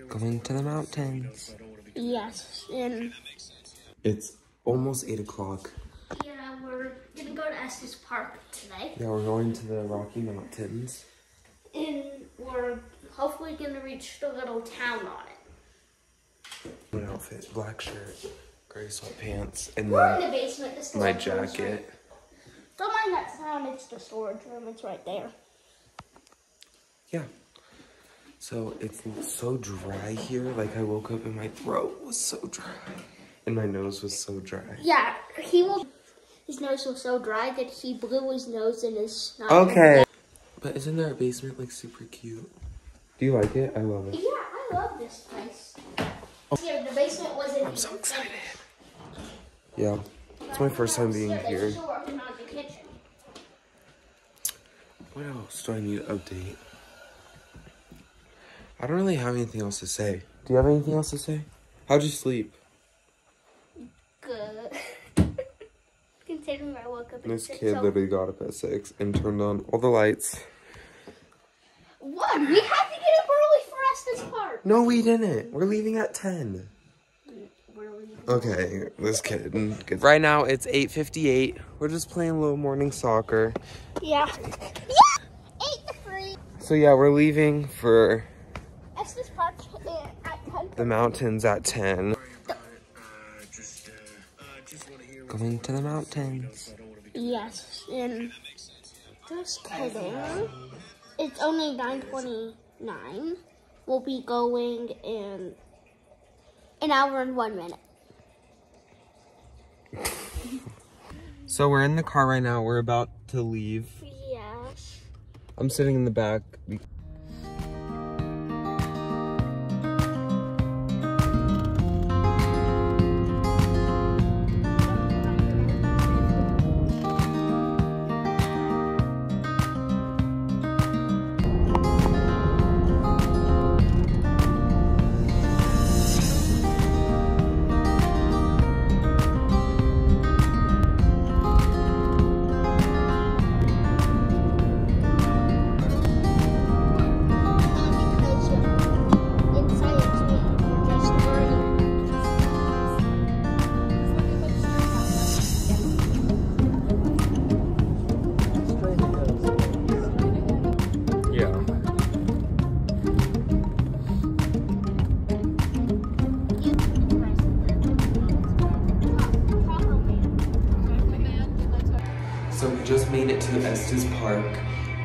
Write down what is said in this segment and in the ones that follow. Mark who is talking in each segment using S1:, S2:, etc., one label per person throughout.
S1: Going to the mountains.
S2: Yes, and
S1: It's almost 8 o'clock.
S2: yeah, we're gonna go to Estes Park today.
S1: Yeah, we're going to the Rocky Mountains.
S2: And we're hopefully gonna reach the little town on it.
S1: My outfit, black shirt, gray sweatpants, and
S2: We're in
S1: then
S2: the basement. The
S1: my
S2: storage room's
S1: jacket.
S2: Right. Don't mind that sound, it's the storage room, it's right there.
S1: Yeah. So it's so dry here. Like I woke up and my throat was so dry. And my nose was so dry.
S2: Yeah, his nose was so dry that he blew his nose in his snot.
S1: Okay. But isn't our basement like super cute? Do you like it? I love it.
S2: Yeah, I love this place. Oh. Yeah, the basement wasn't.
S1: I'm so excited. Yeah, it's my first time being here.
S2: They're still working on the kitchen.
S1: What else do I need to update? I don't really have anything else to say. Do you have anything else to say? How'd you sleep?
S2: Good. Considering I woke up at
S1: This
S2: 6.
S1: kid literally got up at 6 and turned on all the lights.
S2: What? We have to get up early for Estes Park.
S1: No, we didn't. We're leaving at 10.
S2: We're leaving.
S1: Okay, this kid. Right now, it's 8:58. We're just playing a little morning soccer.
S2: Yeah. Yeah! 8-3.
S1: So yeah, we're leaving for
S2: Estes Park at 10.
S1: the mountains at 10. Going to the mountains.
S2: Yes, and just kidding. It's only 9:29. We'll be going in an hour and 1 minute.
S1: So we're in the car right now. We're about to leave.
S2: Yes.
S1: I'm sitting in the back. So we just made it to Estes Park.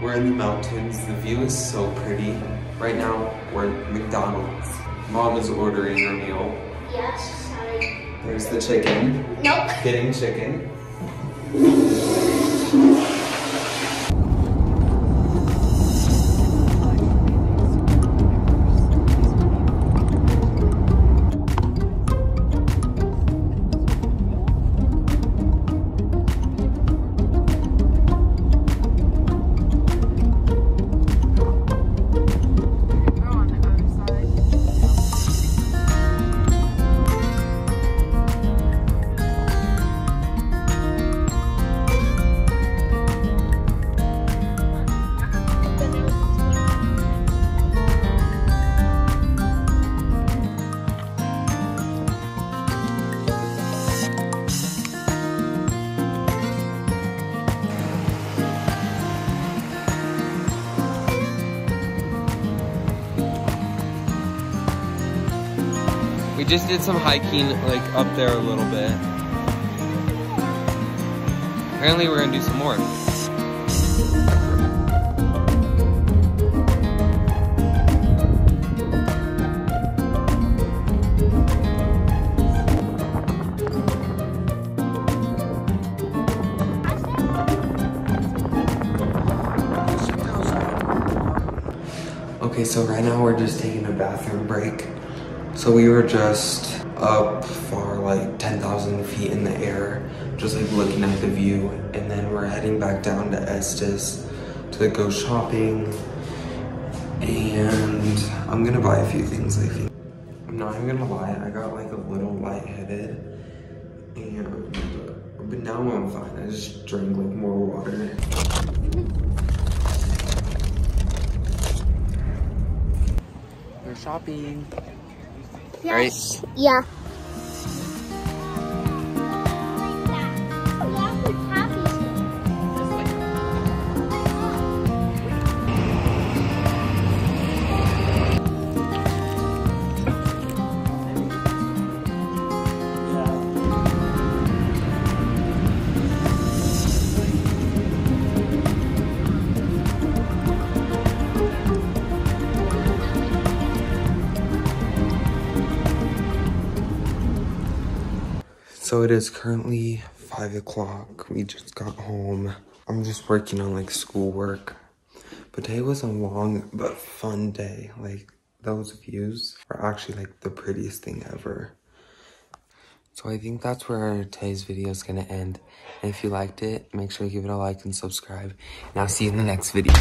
S1: We're in the mountains. The view is so pretty. Right now, we're at McDonald's. Mom is ordering her meal.
S2: Yes, sorry.
S1: There's the chicken.
S2: Nope.
S1: Getting chicken. We just did some hiking, like, up there a little bit. Apparently we're gonna do some more. Okay, so right now we're just taking a bathroom break. So we were just up far, like 10,000 feet in the air, just like looking at the view. And then we're heading back down to Estes to go shopping. And I'm gonna buy a few things, I think. I'm not even gonna lie, I got like a little lightheaded. But now I'm fine, I just drank like more water. for shopping.
S2: Yes.
S1: Right?
S2: Yeah.
S1: So it is currently 5 o'clock. We just got home. I'm just working on like schoolwork. But today was a long but fun day. Like those views are actually like the prettiest thing ever. So I think that's where today's video is gonna end. And if you liked it, make sure to give it a like and subscribe. And I'll see you in the next video.